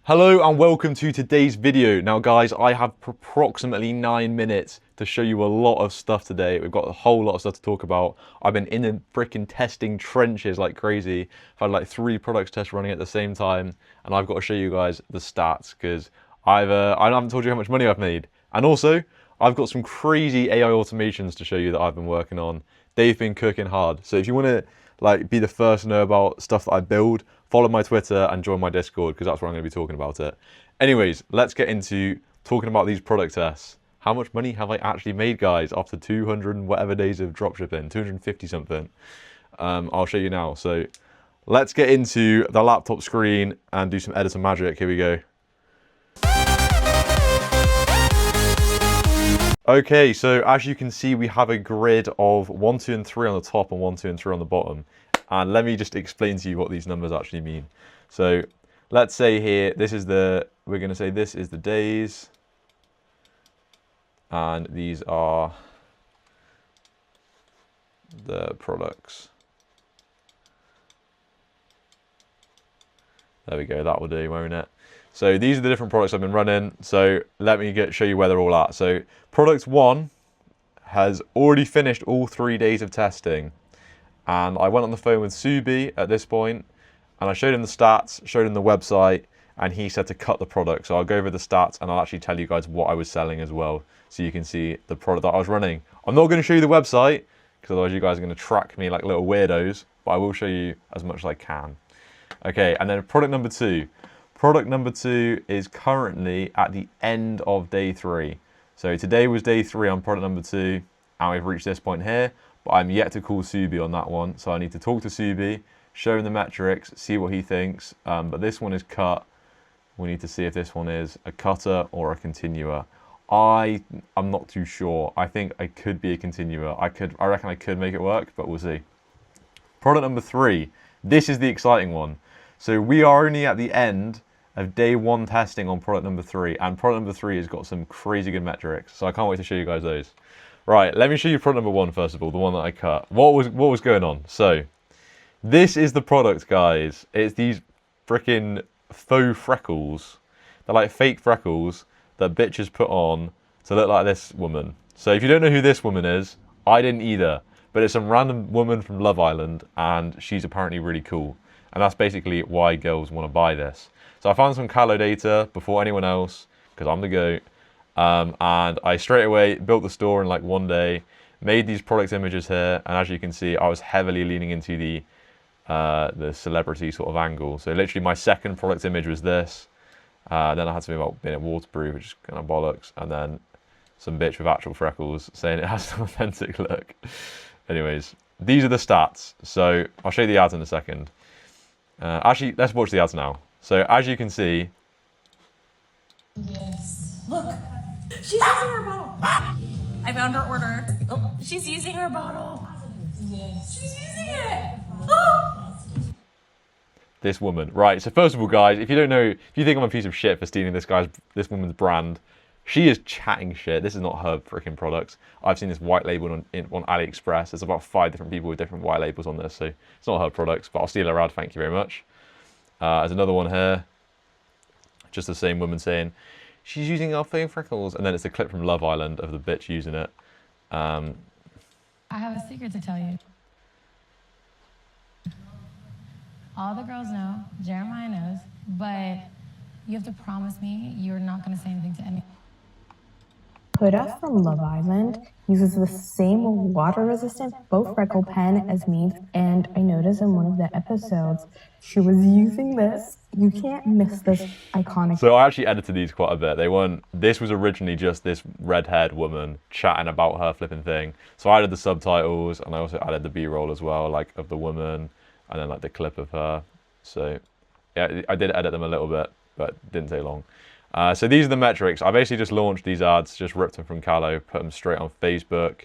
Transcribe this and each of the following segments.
Hello and welcome to today's video. Now guys, I have approximately 9 minutes to show you a lot of stuff today. We've got a whole lot of stuff to talk about. I've been in the freaking testing trenches like crazy. I've had like 3 products tests running at the same time, and I've got to show you guys the stats because I haven't told you how much money I've made. And also, I've got some crazy AI automations to show you that I've been working on. They've been cooking hard. So if you want to be the first to know about stuff that I build, follow my Twitter and join my Discord because that's where I'm going to be talking about it. Anyways, let's get into talking about these product tests. How much money have I actually made, guys, after 200 and whatever days of dropshipping? 250 something. I'll show you now. So let's get into the laptop screen and do some editor magic. Here we go. Okay, so as you can see, we have a grid of 1, 2, and 3 on the top and 1, 2, and 3 on the bottom. And let me just explain to you what these numbers actually mean. So let's say here, we're going to say this is the days. And these are the products. There we go, that will do, won't it? So these are the different products I've been running. So let me show you where they're all at. So product 1 has already finished all 3 days of testing. And I went on the phone with Subi at this point, and I showed him the stats, showed him the website, and he said to cut the product. So I'll go over the stats and I'll actually tell you guys what I was selling as well, so you can see the product that I was running. I'm not going to show you the website, because otherwise you guys are going to track me like little weirdos, but I will show you as much as I can. Okay, and then product number 2. Product number 2 is currently at the end of day 3. So today was day 3 on product number 2, and we've reached this point here. But I'm yet to call Subi on that one, so I need to talk to Subi, show him the metrics, see what he thinks. But this one is cut. We need to see if this one is a cutter or a continuer. I'm not too sure. I think it could be a continuer. I reckon I could make it work, but we'll see. Product number 3. This is the exciting one. So we are only at the end of day 1 testing on product number 3, and product number 3 has got some crazy good metrics. So I can't wait to show you guys those. Right, let me show you product number 1 first of all, the one that I cut. What was going on? So, this is the product, guys. It's these freaking faux freckles. They're like fake freckles that bitches put on to look like this woman. So if you don't know who this woman is, I didn't either. But it's some random woman from Love Island, and she's apparently really cool. And that's basically why girls want to buy this. So I found some Callow data before anyone else, because I'm the GOAT. And I straight away built the store in like 1 day, made these product images here, and as you can see, I was heavily leaning into the celebrity sort of angle. So literally my second product image was this. Then I had something about being waterproof, which is kind of bollocks, and then some bitch with actual freckles saying it has an authentic look. Anyways, these are the stats. So I'll show you the ads in a second. Actually, let's watch the ads now. So as you can see, yes. Look. She's using her bottle. I found her order. Oh, she's using her bottle. Yes. She's using it. Oh. This woman. Right, so first of all, guys, if you don't know, if you think I'm a piece of shit for stealing this woman's brand, she is chatting shit. This is not her freaking products. I've seen this white label on AliExpress. There's about 5 different people with different white labels on this, so it's not her products, but I'll steal her ad, thank you very much. There's another one here. Just the same woman saying, she's using our fake freckles. And then it's a clip from Love Island of the bitch using it. I have a secret to tell you. All the girls know, Jeremiah knows, but you have to promise me you're not going to say anything to anyone. Huda from Love Island uses the same water-resistant faux freckle pen as me, and I noticed in one of the episodes she was using this. You can't miss this iconic. So I actually edited these quite a bit. This was originally just this red-haired woman chatting about her flipping thing. So I added the subtitles, and I also added the B-roll as well, like of the woman, and then like the clip of her. So yeah, I did edit them a little bit, but didn't take long. So these are the metrics. I basically just launched these ads, just ripped them from Callow, put them straight on Facebook,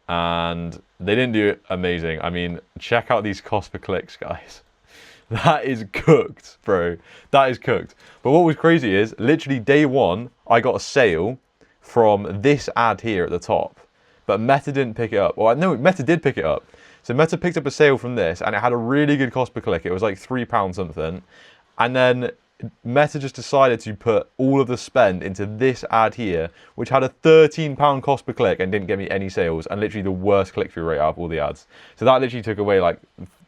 and they didn't do amazing. I mean, check out these cost per clicks, guys. That is cooked, bro. That is cooked. But what was crazy is, literally day 1, I got a sale from this ad here at the top, but Meta didn't pick it up. Well, no, Meta did pick it up. So Meta picked up a sale from this, and it had a really good cost per click. It was like £3 something. And then Meta just decided to put all of the spend into this ad here, which had a £13 cost per click and didn't get me any sales, and literally the worst click-through rate out of all the ads. So that literally took away like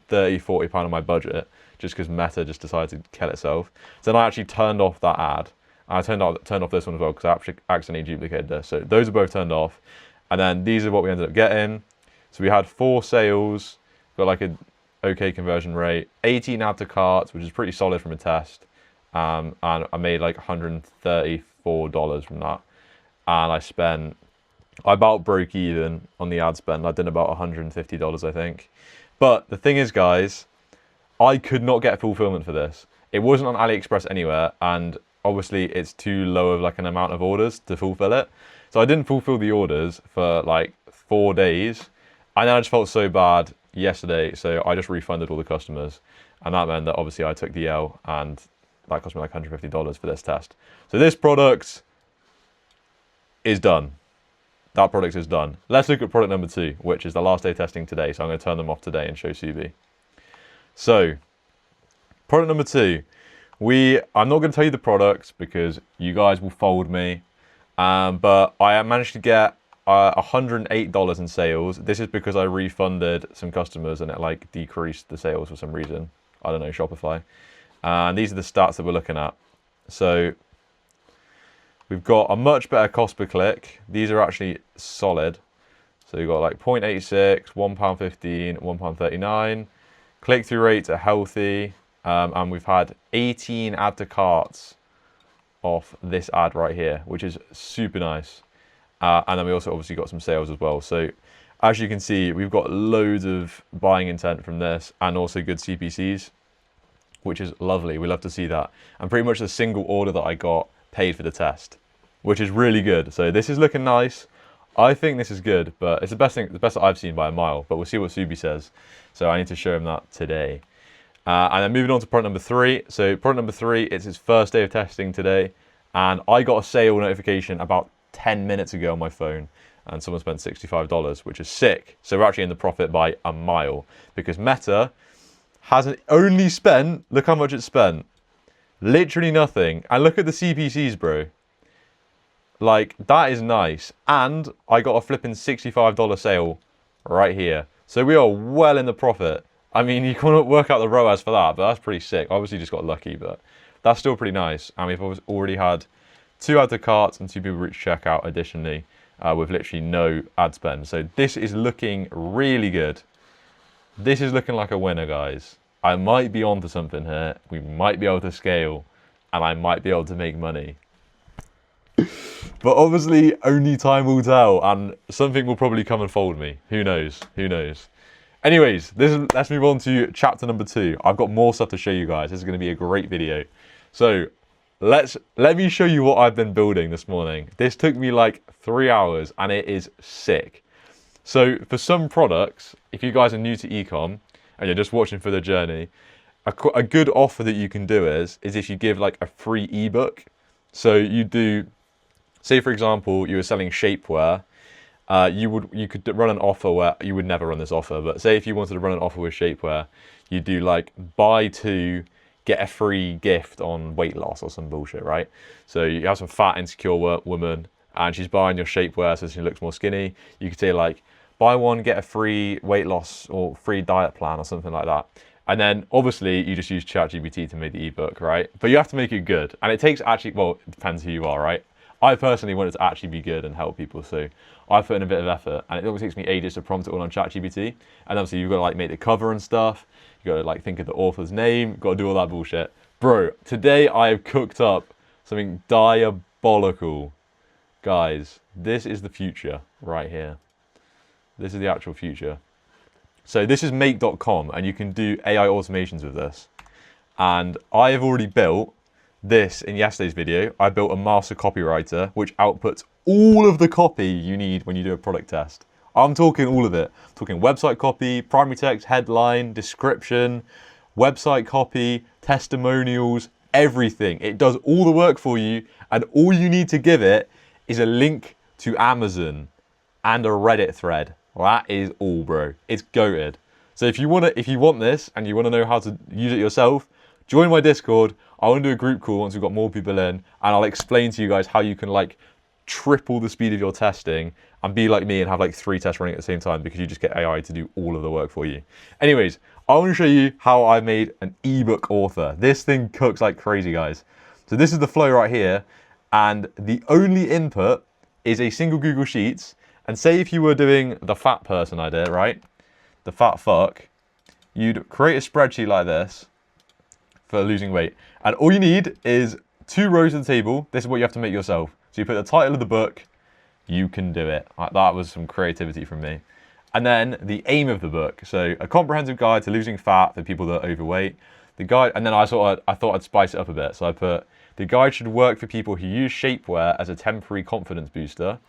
£30–40 of my budget, just because Meta just decided to kill itself. So then I actually turned off that ad. And I turned off this one as well, because I actually accidentally duplicated this. So those are both turned off. And then these are what we ended up getting. So we had 4 sales, got like a okay conversion rate, 18 add to carts, which is pretty solid from a test. And I made like $134 from that. And I about broke even on the ad spend. I did about $150, I think. But the thing is, guys, I could not get fulfillment for this. It wasn't on AliExpress anywhere, and obviously it's too low of like an amount of orders to fulfill it. So I didn't fulfill the orders for like 4 days. And then I just felt so bad yesterday, so I just refunded all the customers. And that meant that obviously I took the L, and that cost me like $150 for this test. So this product is done. That product is done. Let's look at product number 2, which is the last day of testing today. So I'm going to turn them off today and show Subi. So product number 2. I'm not going to tell you the products because you guys will fold me. But I managed to get $108 in sales. This is because I refunded some customers and it like decreased the sales for some reason. I don't know, Shopify. And these are the stats that we're looking at. So we've got a much better cost per click. These are actually solid. So you've got like 0.86, £1.15, £1.39. Click-through rates are healthy. And we've had 18 add to carts off this ad right here, which is super nice. And then we also obviously got some sales as well. So as you can see, we've got loads of buying intent from this and also good CPCs, which is lovely. We love to see that. And pretty much the single order that I got paid for the test, which is really good. So this is looking nice. I think this is good, but it's the best that I've seen by a mile. But we'll see what Subi says. So I need to show him that today. And then moving on to product number 3. So product number 3, it's its first day of testing today. And I got a sale notification about 10 minutes ago on my phone. And someone spent $65, which is sick. So we're actually in the profit by a mile. Because Meta hasn't only spent, look how much it spent. Literally nothing. And look at the CPCs, bro. Like, that is nice. And I got a flipping $65 sale right here. So we are well in the profit. I mean, you can't work out the ROAS for that, but that's pretty sick. Obviously just got lucky, but that's still pretty nice. And we've already had 2 add to carts and 2 people reach checkout additionally with literally no ad spend. So this is looking really good. This is looking like a winner, guys. I might be onto something here. We might be able to scale and I might be able to make money. But obviously only time will tell, and something will probably come and fold me. Who knows? Who knows? Anyways, let's move on to chapter number 2. I've got more stuff to show you guys. This is going to be a great video. So let me show you what I've been building this morning. This took me like 3 hours and it is sick. So for some products, if you guys are new to ecom and you're just watching for the journey, a good offer that you can do is if you give like a free ebook. So you do, say for example, you were selling shapewear. You could run an offer where you would never run this offer, but say if you wanted to run an offer with shapewear, you do like buy 2, get a free gift on weight loss or some bullshit, right? So you have some fat, insecure woman and she's buying your shapewear so she looks more skinny. You could say like, buy 1, get a free weight loss or free diet plan or something like that. And then obviously you just use ChatGPT to make the ebook, right? But you have to make it good. And it takes actually, well, it depends who you are, right? I personally want it to actually be good and help people. So I put in a bit of effort and it always takes me ages to prompt it all on ChatGPT. And obviously you've got to like make the cover and stuff. You've got to like think of the author's name, got to do all that bullshit. Bro, today I have cooked up something diabolical. Guys, this is the future right here. This is the actual future. So this is make.com and you can do AI automations with this. And I have already built this in yesterday's video. I built a master copywriter which outputs all of the copy you need when you do a product test. I'm talking all of it. I'm talking website copy, primary text, headline, description, website copy, testimonials, everything. It does all the work for you and all you need to give it is a link to Amazon and a Reddit thread. Well, that is all, bro. It's goated. So if you want this and you want to know how to use it yourself, join my Discord. I want to do a group call once we've got more people in, and I'll explain to you guys how you can like triple the speed of your testing and be like me and have like 3 tests running at the same time, because you just get AI to do all of the work for you. Anyways, I want to show you how I made an ebook author. This thing cooks like crazy, guys. So this is the flow right here, and the only input is a single Google Sheets. And say if you were doing the fat person idea, right? The fat fuck, you'd create a spreadsheet like this for losing weight. And all you need is 2 rows of the table. This is what you have to make yourself. So you put the title of the book, you can do it. That was some creativity from me. And then the aim of the book. So a comprehensive guide to losing fat for people that are overweight. The guide, and then I thought I'd spice it up a bit. So I put, the guide should work for people who use shapewear as a temporary confidence booster.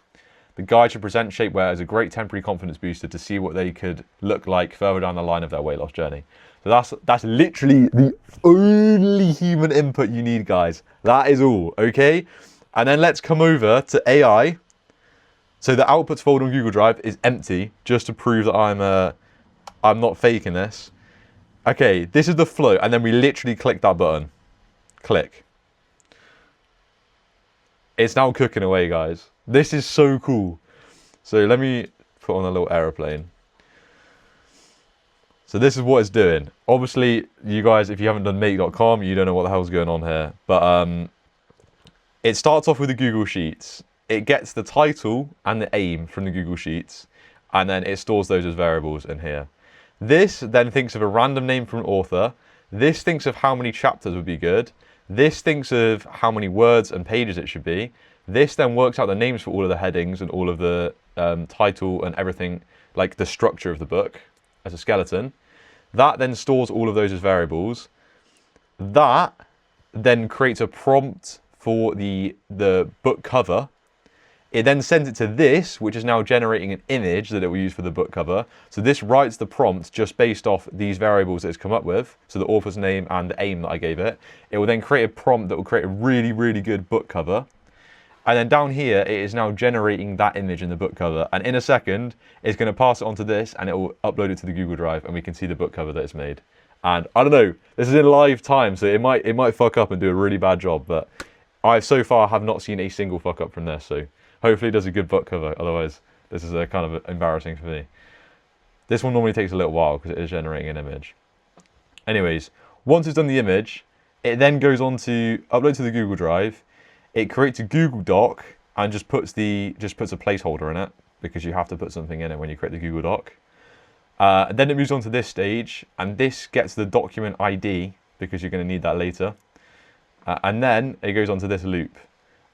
The guide should present shapewear as a great temporary confidence booster to see what they could look like further down the line of their weight loss journey. So that's literally the only human input you need, guys. That is all, okay? And then let's come over to AI. So the outputs folder on Google Drive is empty, just to prove that I'm not faking this. Okay, this is the flow, and then we literally click that button. Click. It's now cooking away, guys. This is so cool. So let me put on a little aeroplane. So this is what it's doing. Obviously, you guys, if you haven't done make.com, you don't know what the hell's going on here. But it starts off with the Google Sheets. It gets the title and the aim from the Google Sheets, and then it stores those as variables in here. This then thinks of a random name from an author. This thinks of how many chapters would be good. This thinks of how many words and pages it should be. This then works out the names for all of the headings and all of the title and everything, like the structure of the book as a skeleton. That then stores all of those as variables. That then creates a prompt for the book cover. It then sends it to this, which is now generating an image that it will use for the book cover. So this writes the prompt just based off these variables that it's come up with. So the author's name and the aim that I gave it. It will then create a prompt that will create a really, really good book cover. And then down here, it is now generating that image in the book cover. And in a second, it's going to pass it onto this, and it will upload it to the Google Drive, and we can see the book cover that it's made. And I don't know, this is in live time, so it might fuck up and do a really bad job. But I so far have not seen a single fuck up from this. So hopefully it does a good book cover. Otherwise, this is a kind of embarrassing for me. This one normally takes a little while because it is generating an image. Anyways, once it's done the image, it then goes on to upload to the Google Drive. It creates a Google Doc and just puts a placeholder in it, because you have to put something in it when you create the Google Doc. Then it moves on to this stage, and this gets the document ID, because you're going to need that later. And then it goes on to this loop.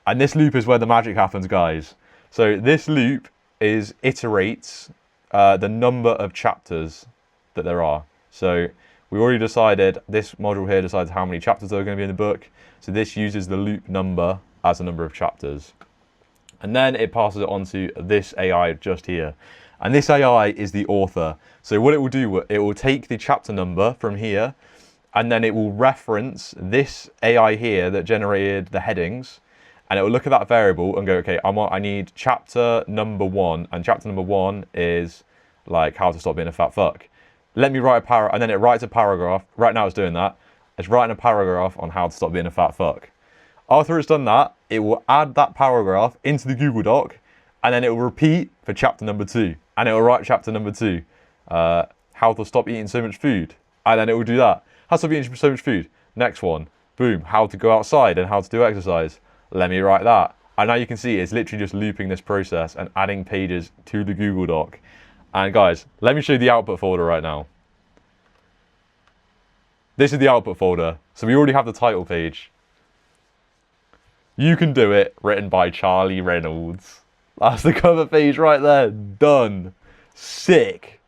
And this loop is where the magic happens, guys. So this loop iterates the number of chapters that there are. So we already decided, this module here decides how many chapters there are going to be in the book. So this uses the loop number as a number of chapters. And then it passes it on to this AI just here. And this AI is the author. So what it will do, it will take the chapter number from here, and then it will reference this AI here that generated the headings, and it will look at that variable and go, okay, I need chapter number 1, and chapter number 1 is like how to stop being a fat fuck. Let me write a paragraph, and then it writes a paragraph. Right now it's doing that. It's writing a paragraph on how to stop being a fat fuck. After it's done that, it will add that paragraph into the Google Doc, and then it will repeat for chapter number 2, and it will write chapter number 2, how to stop eating so much food, and then it will do that. How to stop eating so much food. Next one, boom, how to go outside and how to do exercise. Let me write that. And now you can see it's literally just looping this process and adding pages to the Google Doc. And guys, let me show you the output folder right now. This is the output folder. So we already have the title page. You Can Do It, written by Charlie Reynolds. That's the cover page right there. Done. Sick.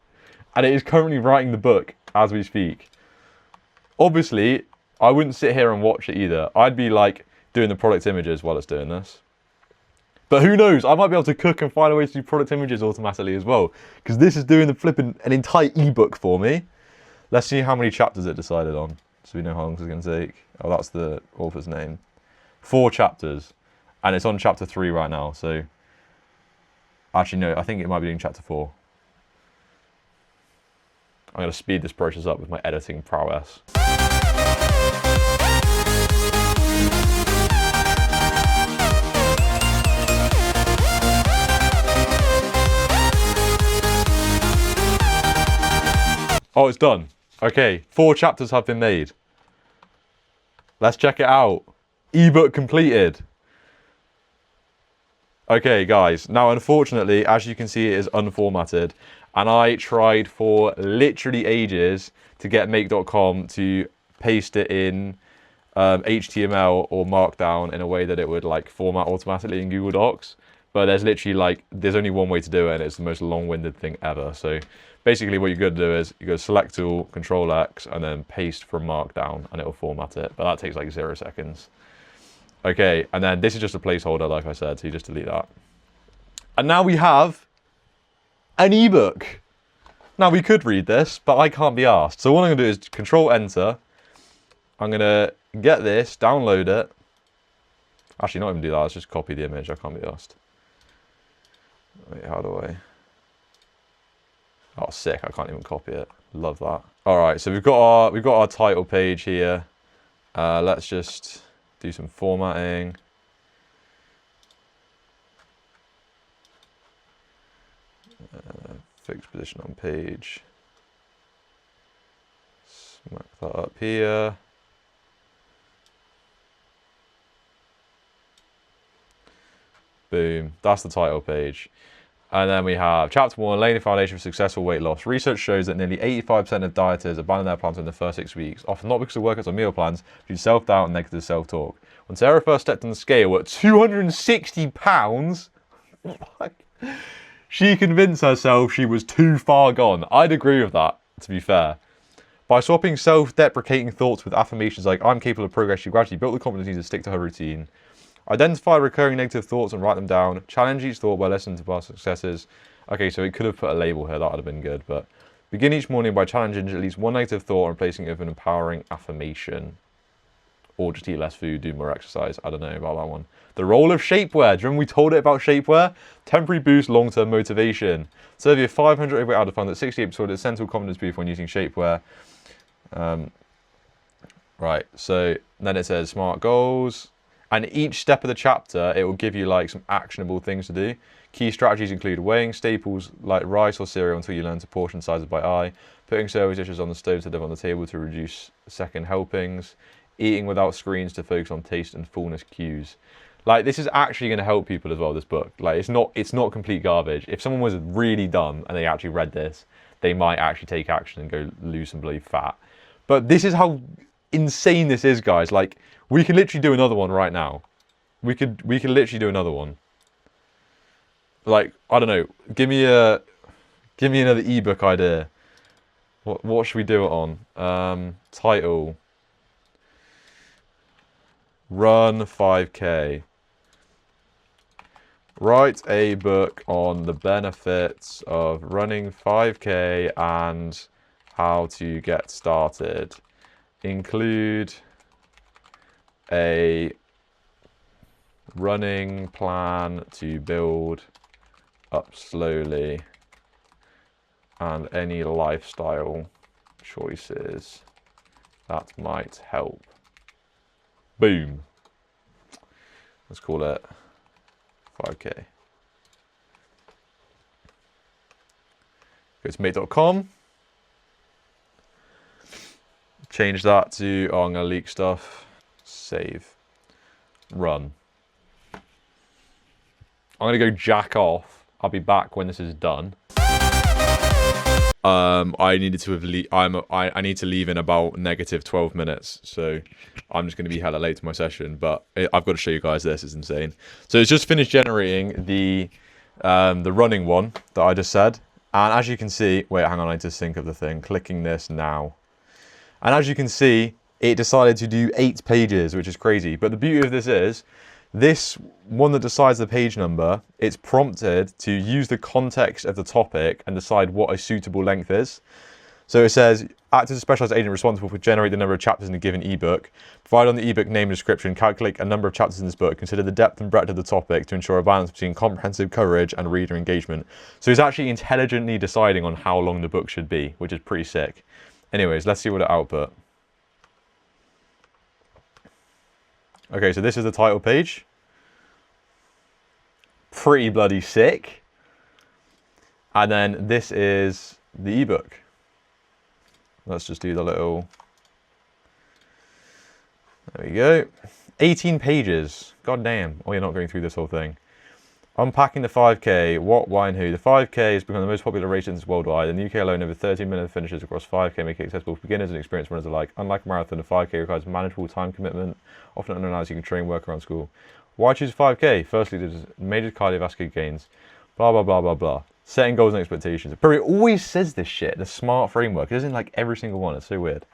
And it is currently writing the book as we speak. Obviously, I wouldn't sit here and watch it either. I'd be like doing the product images while it's doing this. But who knows? I might be able to cook and find a way to do product images automatically as well, because this is doing the flipping an entire ebook for me. Let's see how many chapters it decided on, so we know how long this is going to take. Oh, that's the author's name. 4 chapters, and it's on chapter 3 right now. So, actually no, I think it might be doing chapter 4. I'm going to speed this process up with my editing prowess. Oh, it's done. Okay, 4 chapters have been made. Let's check it out. Ebook completed. Okay, guys. Now, unfortunately, as you can see, it is unformatted. And I tried for literally ages to get make.com to paste it in HTML or Markdown in a way that it would like format automatically in Google Docs. But there's literally like, there's only one way to do it, and it's the most long-winded thing ever. So basically what you got to do is you go select all, Control X, and then paste from Markdown, and it'll format it. But that takes like 0 seconds. Okay, and then this is just a placeholder, like I said, so you just delete that. And now we have an ebook. Now we could read this, but I can't be asked. So what I'm gonna do is Control Enter. I'm gonna get this, download it. Actually, not even do that, let's just copy the image, I can't be asked. Wait, how do I? Oh, sick, I can't even copy it. Love that. All right, so we've got our title page here. Let's just do some formatting. Fixed position on page. Smack that up here. Boom, that's the title page. And then we have Chapter 1, laying the foundation for successful weight loss. Research shows that nearly 85% of dieters abandon their plans in the first 6 weeks, often not because of workouts or meal plans, due to self-doubt and negative self-talk. When Sarah first stepped on the scale at 260 pounds, she convinced herself she was too far gone. I'd agree with that, to be fair. By swapping self-deprecating thoughts with affirmations like, I'm capable of progress, she gradually built the confidence to stick to her routine. Identify recurring negative thoughts and write them down. Challenge each thought by listening to past successes. Okay, so it could have put a label here. That would have been good. But begin each morning by challenging at least one negative thought and replacing it with an empowering affirmation. Or just eat less food, do more exercise. I don't know about that one. The role of shapewear. Do you remember we told it about shapewear? Temporary boost, long-term motivation. Survey of 500 overweight adults found that 68% of essential confidence boost when using shapewear. Right, so then it says smart goals. And each step of the chapter, it will give you like some actionable things to do. Key strategies include weighing staples like rice or cereal until you learn to portion sizes by eye, putting service dishes on the stove to live on the table to reduce second helpings, eating without screens to focus on taste and fullness cues. Like, this is actually going to help people as well, this book. Like, it's not complete garbage. If someone was really dumb and they actually read this, they might actually take action and go lose some bloody fat. But this is how insane this is, guys. Like, we can literally do another one right now. We could literally do another one. Like, I don't know. Give me another ebook idea. What should we do it on? Title. Run 5K. Write a book on the benefits of running 5K and how to get started. Include a running plan to build up slowly and any lifestyle choices that might help. Boom. Let's call it 5K. Go to make.com. Change that to, oh, I'm going to leak stuff. Save. Run. I'm going to go jack off. I'll be back when this is done. I needed to have I need to leave in about negative 12 minutes, so I'm just going to be hella late to my session, but I've got to show you guys this. It's insane. So it's just finished generating the running one that I just said, and as you can see, wait, hang on, I need to sync up the thing. Clicking this now. And as you can see, it decided to do 8 pages, which is crazy. But the beauty of this is, this one that decides the page number, it's prompted to use the context of the topic and decide what a suitable length is. So it says, act as a specialized agent responsible for generating the number of chapters in a given ebook. Provide on the ebook name and description, calculate a number of chapters in this book, consider the depth and breadth of the topic to ensure a balance between comprehensive coverage and reader engagement. So it's actually intelligently deciding on how long the book should be, which is pretty sick. Anyways, let's see what it output. Okay, so this is the title page. Pretty bloody sick. And then this is the ebook. Let's just do the little... There we go. 18 pages. God damn. Oh, you're not going through this whole thing. Unpacking the 5K. What, why, and who. The 5K has become the most popular race distance worldwide. In the UK alone, over 13 million finishes across 5K make it accessible for beginners and experienced runners alike. Unlike a marathon, the 5K requires manageable time commitment, often unannounced. You can train, work around school. Why choose 5K? Firstly, there's major cardiovascular gains. Blah, blah, blah, blah, blah. Setting goals and expectations. But it always says this shit. The SMART framework. It isn't like every single one. It's so weird.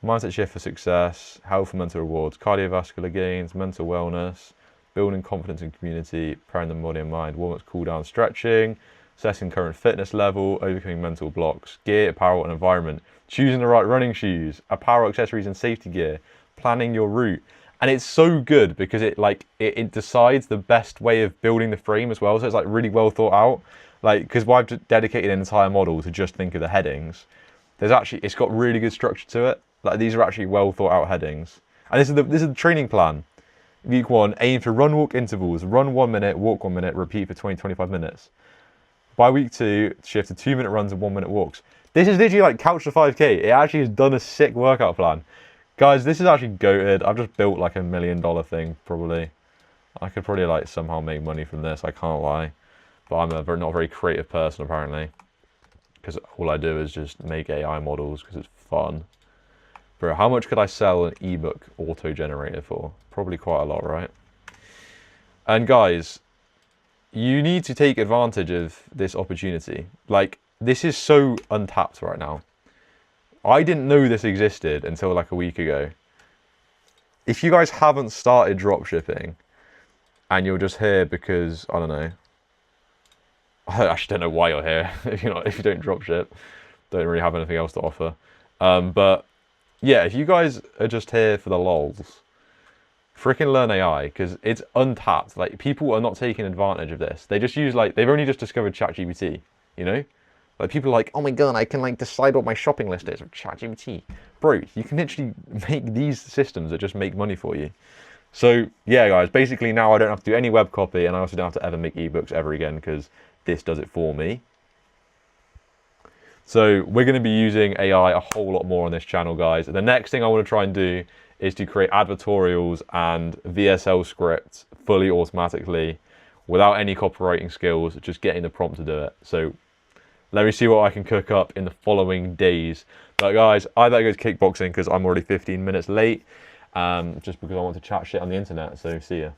Mindset shift for success. Health and mental rewards. Cardiovascular gains. Mental wellness. Building confidence in community. Preparing the body and mind. Warm-ups, cool-down, stretching. Assessing current fitness level. Overcoming mental blocks. Gear, apparel, and environment. Choosing the right running shoes. Apparel, accessories, and safety gear. Planning your route. And it's so good because it decides the best way of building the frame as well. So it's like really well thought out. Like, because I've dedicated an entire model to just think of the headings. It's got really good structure to it. Like, these are actually well thought out headings. And this is the training plan. Week 1, aim for run walk intervals. Run 1 minute, walk 1 minute, repeat for 20-25 minutes. By week 2, shift to 2-minute runs and 1-minute walks. This is literally like couch to 5K. It actually has done a sick workout plan. Guys, this is actually goated. I've just built like $1 million thing, probably. I could probably like somehow make money from this, I can't lie. But I'm not a very creative person, apparently. Because all I do is just make AI models because it's fun. Bro, how much could I sell an ebook auto-generator for? Probably quite a lot, right? And guys, you need to take advantage of this opportunity. Like, this is so untapped right now. I didn't know this existed until like a week ago. If you guys haven't started dropshipping and you're just here because, I don't know, I actually don't know why you're here if you don't dropship. Don't really have anything else to offer. But yeah, if you guys are just here for the lols, freaking learn AI because it's untapped. Like, people are not taking advantage of this. They just use they've only just discovered ChatGPT, you know? Like, people are like, oh my god, I can like decide what my shopping list is with ChatGPT. Bro, you can literally make these systems that just make money for you. So yeah, guys, basically now I don't have to do any web copy, and I also don't have to ever make ebooks ever again because this does it for me. So we're going to be using AI a whole lot more on this channel, guys. And the next thing I want to try and do is to create advertorials and VSL scripts fully automatically without any copywriting skills, just getting the prompt to do it. So let me see what I can cook up in the following days. But guys, I better go to kickboxing because I'm already 15 minutes late, just because I want to chat shit on the internet. So see ya.